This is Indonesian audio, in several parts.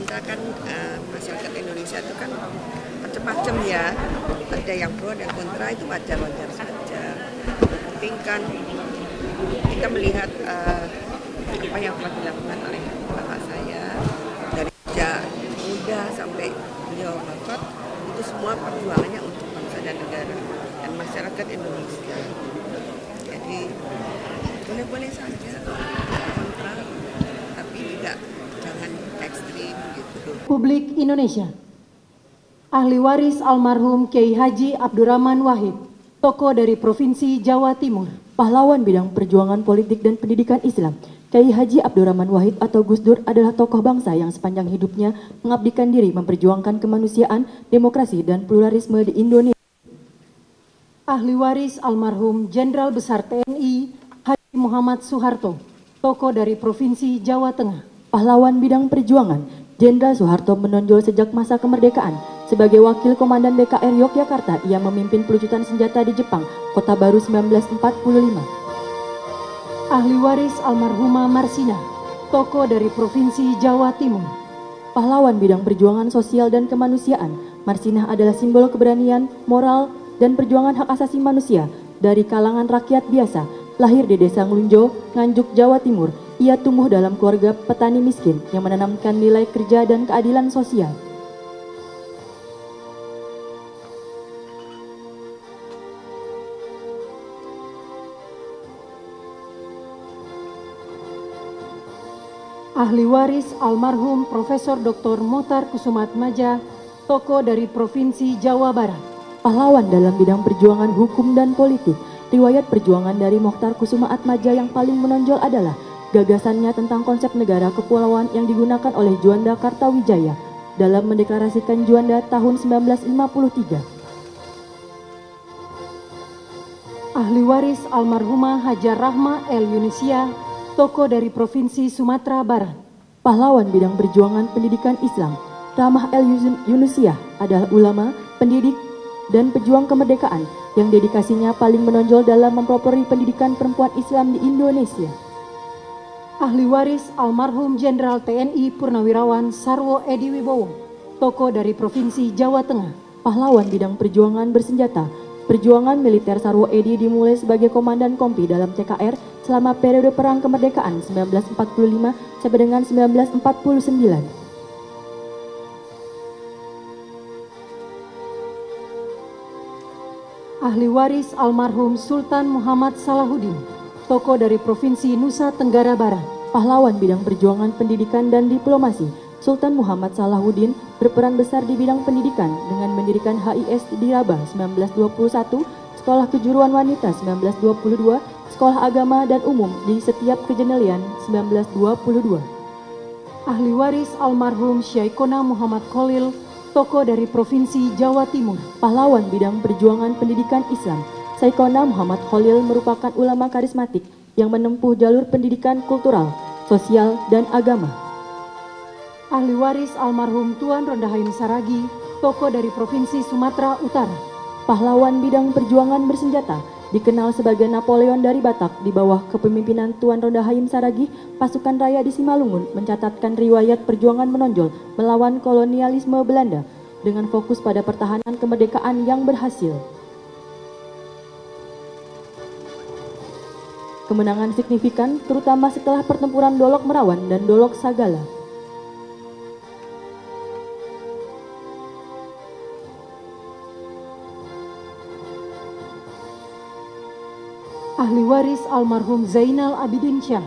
kita kan masyarakat Indonesia itu kan macam-macam ya, ada yang pro dan kontra, itu wajar-wajar saja. Penting kan kita melihat apa yang telah dilakukan oleh bapak saya dari sejak muda sampai beliau wafat, itu semua perjuangannya untuk bangsa dan negara dan masyarakat Indonesia. Jadi boleh-boleh saja kontra, tapi tidak jangan ekstrim gitu. Republik Indonesia. Ahli waris almarhum Kiai Haji Abdurrahman Wahid, tokoh dari Provinsi Jawa Timur, pahlawan bidang perjuangan politik dan pendidikan Islam. Kiai Haji Abdurrahman Wahid atau Gus Dur adalah tokoh bangsa yang sepanjang hidupnya mengabdikan diri memperjuangkan kemanusiaan, demokrasi, dan pluralisme di Indonesia. Ahli waris almarhum Jenderal Besar TNI Haji Muhammad Soeharto, tokoh dari Provinsi Jawa Tengah, pahlawan bidang perjuangan. Jenderal Soeharto menonjol sejak masa kemerdekaan. Sebagai wakil komandan BKR Yogyakarta, ia memimpin pelucutan senjata di Jepang, Kota Baru 1945. Ahli waris almarhumah Marsina, tokoh dari Provinsi Jawa Timur, pahlawan bidang perjuangan sosial dan kemanusiaan. Marsinah adalah simbol keberanian, moral, dan perjuangan hak asasi manusia dari kalangan rakyat biasa. Lahir di Desa Nglunjo, Nganjuk, Jawa Timur, ia tumbuh dalam keluarga petani miskin yang menanamkan nilai kerja dan keadilan sosial. Ahli waris almarhum Profesor Dr. Mokhtar Kusumaatmadja, tokoh dari Provinsi Jawa Barat, pahlawan dalam bidang perjuangan hukum dan politik. Riwayat perjuangan dari Mokhtar Kusumaatmadja yang paling menonjol adalah gagasannya tentang konsep negara kepulauan yang digunakan oleh Juanda Kartawijaya dalam mendeklarasikan Juanda tahun 1953. Ahli waris almarhumah Hajar Rahma El Yunisia, tokoh dari Provinsi Sumatera Barat, pahlawan bidang perjuangan pendidikan Islam. Rahmah El Yunisia adalah ulama, pendidik, dan pejuang kemerdekaan yang dedikasinya paling menonjol dalam mempelopori pendidikan perempuan Islam di Indonesia. Ahli waris almarhum Jenderal TNI Purnawirawan Sarwo Edi Wibowo, tokoh dari Provinsi Jawa Tengah, pahlawan bidang perjuangan bersenjata. Perjuangan militer Sarwo Edi dimulai sebagai komandan kompi dalam TKR selama periode Perang Kemerdekaan 1945 sampai dengan 1949. Ahli waris almarhum Sultan Muhammad Salahuddin, tokoh dari Provinsi Nusa Tenggara Barat, pahlawan bidang perjuangan pendidikan dan diplomasi. Sultan Muhammad Salahuddin berperan besar di bidang pendidikan dengan mendirikan HIS di Rabah 1921, Sekolah Kejuruan Wanita 1922, Sekolah Agama dan Umum di setiap Kejenelian 1922. Ahli waris almarhum Syekhona Muhammad Khalil, tokoh dari Provinsi Jawa Timur, pahlawan bidang perjuangan pendidikan Islam. Syekhona Muhammad Khalil merupakan ulama karismatik yang menempuh jalur pendidikan kultural, sosial, dan agama. Ahli waris almarhum Tuan Rondahaim Saragi, tokoh dari Provinsi Sumatera Utara, pahlawan bidang perjuangan bersenjata, dikenal sebagai Napoleon dari Batak. Di bawah kepemimpinan Tuan Rondahaim Saragi, pasukan raya di Simalungun mencatatkan riwayat perjuangan menonjol melawan kolonialisme Belanda dengan fokus pada pertahanan kemerdekaan yang berhasil. Kemenangan signifikan terutama setelah pertempuran Dolok Merawan dan Dolok Sagala. Ahli waris almarhum Zainal Abidin Syah,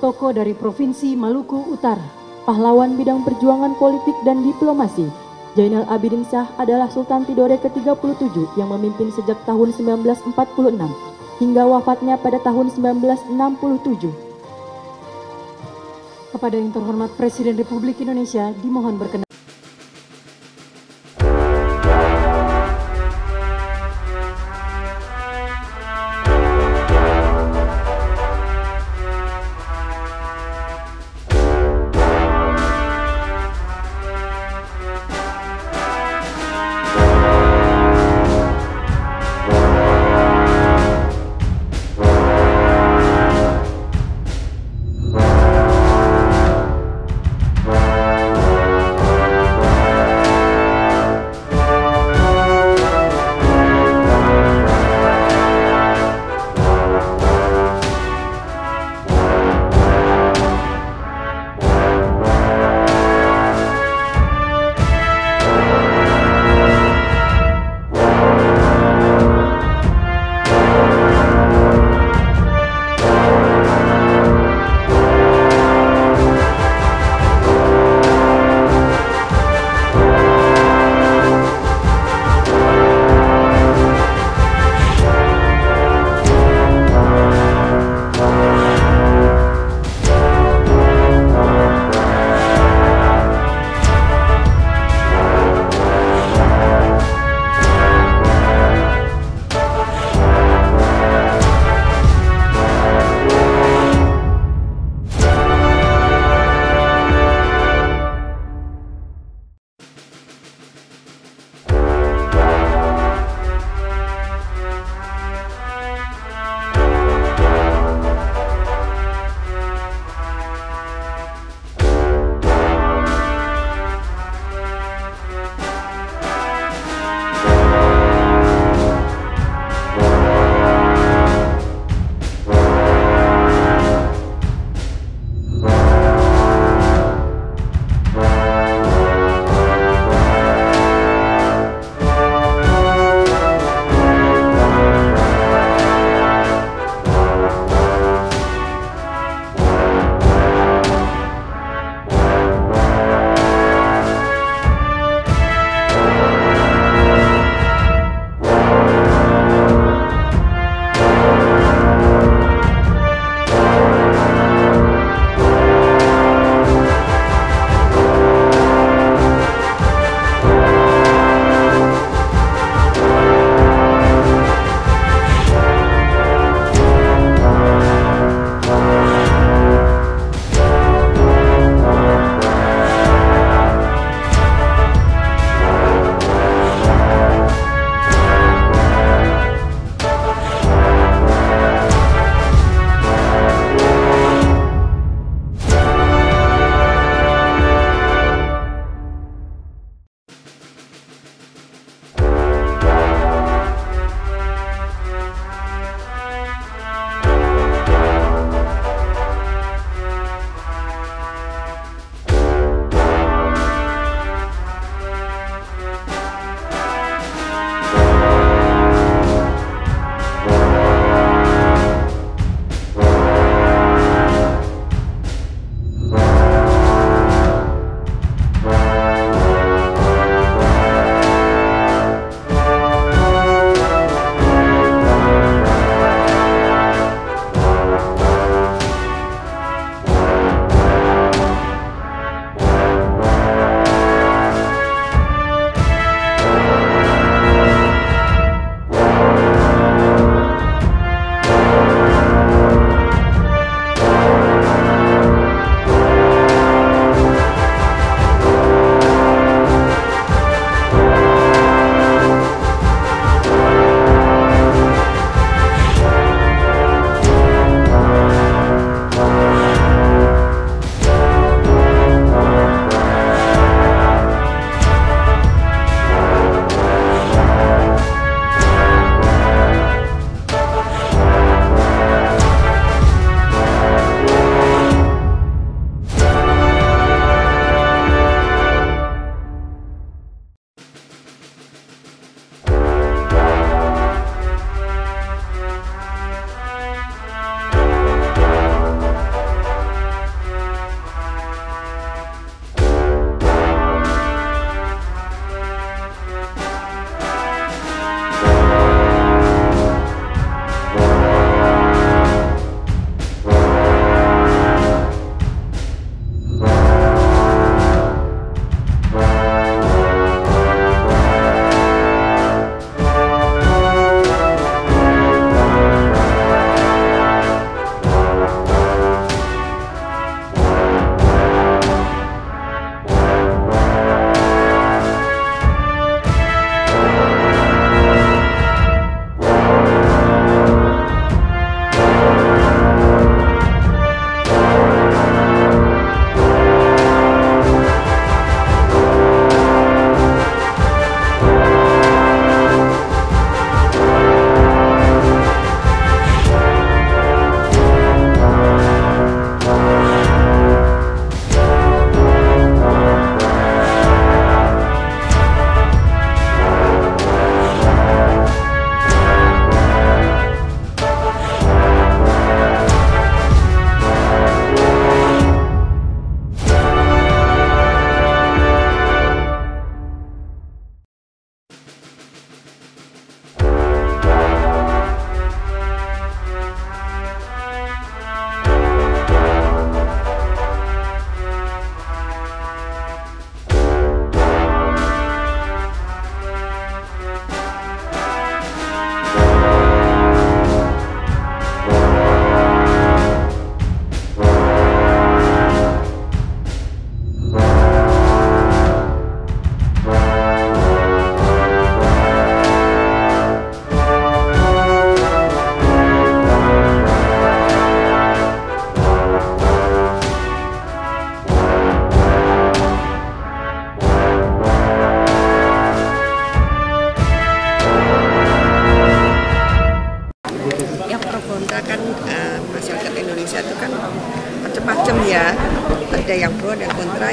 tokoh dari Provinsi Maluku Utara, pahlawan bidang perjuangan politik dan diplomasi. Zainal Abidin Syah adalah Sultan Tidore ke-37 yang memimpin sejak tahun 1946 hingga wafatnya pada tahun 1967. Kepada yang terhormat Presiden Republik Indonesia dimohon berkenan.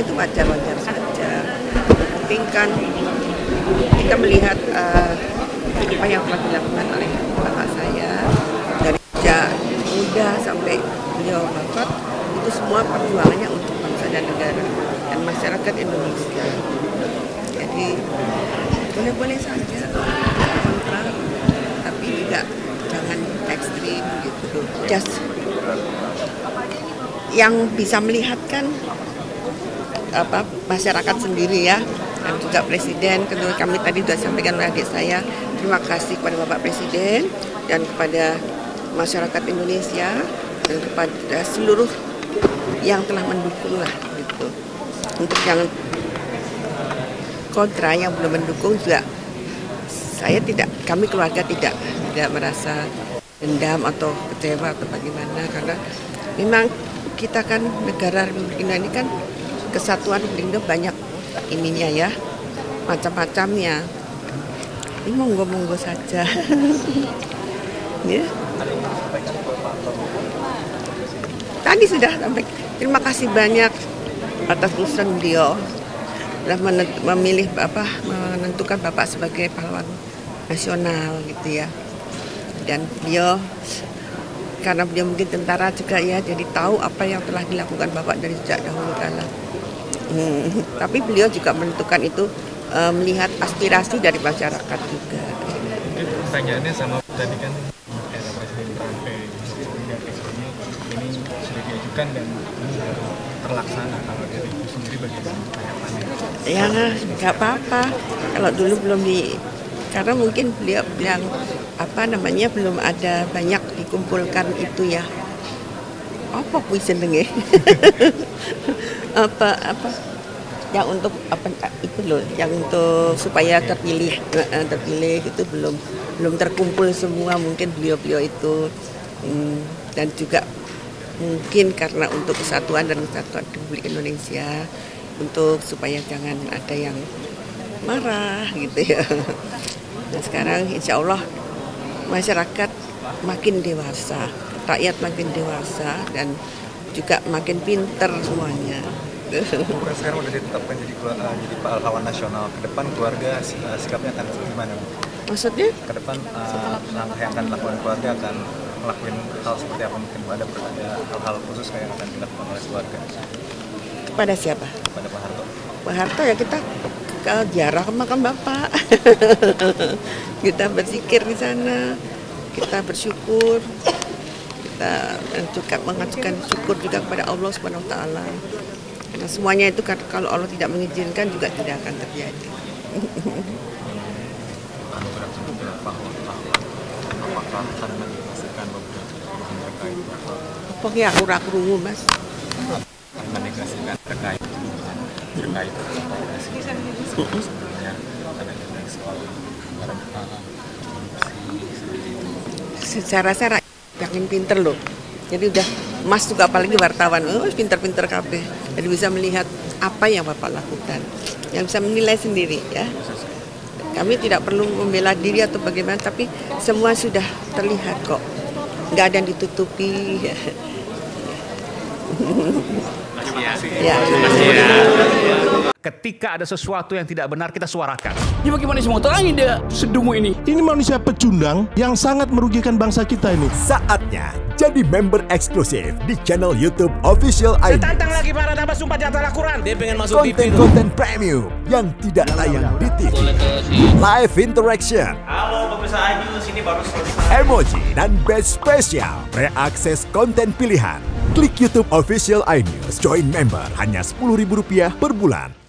itu wajar-wajar saja. Penting kan kita melihat apa yang telah dilakukan oleh bapak saya dari sejak muda sampai beliau wafat, itu semua perjuangannya untuk bangsa dan negara dan masyarakat Indonesia. Jadi boleh-boleh saja kontra, tapi juga jangan ekstrim gitu. Just yang bisa melihatkan masyarakat sendiri ya, dan juga Presiden. Kedua kami tadi sudah sampaikan oleh adik saya, terima kasih kepada Bapak Presiden dan kepada masyarakat Indonesia dan kepada seluruh yang telah mendukung lah gitu. Untuk yang kontra, yang belum mendukung juga kami keluarga tidak merasa dendam atau kecewa atau bagaimana, karena memang kita kan negara Republik Indonesia ini kan kesatuan Republik Indonesia banyak ininya ya, macam-macamnya. Ini monggo-monggo saja. Ya. Tadi sudah sampai. Terima kasih banyak atas urusan beliau telah memilih menentukan Bapak sebagai pahlawan nasional gitu ya. Dan beliau karena beliau mungkin tentara juga ya, jadi tahu apa yang telah dilakukan Bapak dari sejak dahulu kala. Tapi beliau juga menentukan itu melihat aspirasi dari masyarakat juga. Mungkin pertanyaannya sama tadi kan era Presiden Trump ini sudah diajukan dan ini terlaksana. Kalau dari itu sendiri bagaimana tanggapannya? Ya nggak apa-apa. Kalau dulu belum karena mungkin beliau bilang belum ada banyak dikumpulkan itu ya. Apa jenenge? apa yang untuk itu loh, yang untuk supaya terpilih itu belum terkumpul semua, mungkin beliau itu dan juga mungkin karena untuk kesatuan dan kesatuan Republik Indonesia, untuk supaya jangan ada yang marah gitu ya. Nah, sekarang insya Allah masyarakat makin dewasa, rakyat makin dewasa dan juga makin pinter semuanya. Bukan sekarang udah ditetapkan jadi pahlawan nasional. Ke depan keluarga sikapnya akan gimana? Maksudnya? Ke depan langkah yang akan dilakukan keluarga akan melakukan hal seperti apa? Mungkin ada hal-hal khusus yang akan dilakukan oleh keluarga. Kepada siapa? Kepada Pak Harto. Pak Harto ya kita ke ziarah ke makam Bapak. Kita berzikir di sana, kita bersyukur. Kita juga mengajukan syukur juga kepada Allah Subhanahu wa taala. Karena semuanya itu kalau Allah tidak mengizinkan juga tidak akan terjadi. Pokoknya aku rakrungu Mas. Menegasikan terkait sebelumnya ada soal secara saya yakin pinter loh. Jadi udah Mas juga apalagi wartawan, pinter-pinter kabeh. Jadi bisa melihat apa yang Bapak lakukan, yang bisa menilai sendiri ya. Kami tidak perlu membela diri atau bagaimana, tapi semua sudah terlihat kok. Nggak ada yang ditutupi. Ya. Ketika ada sesuatu yang tidak benar, kita suarakan. Ya bagaimana semua terangin dia sedungu ini? Ini manusia pecundang yang sangat merugikan bangsa kita ini. Saatnya jadi member eksklusif di channel YouTube Official iNews. Tantang lagi para tambah sumpah di atas Al-Quran. Dia pengen masuk TV. Konten premium yang tidak tayang di TV. Live interaction. Halo pemirsa iNews, ini baru selesai. Emoji dan badge spesial. Reakses konten pilihan. Klik YouTube Official iNews. Join member hanya Rp10.000 per bulan.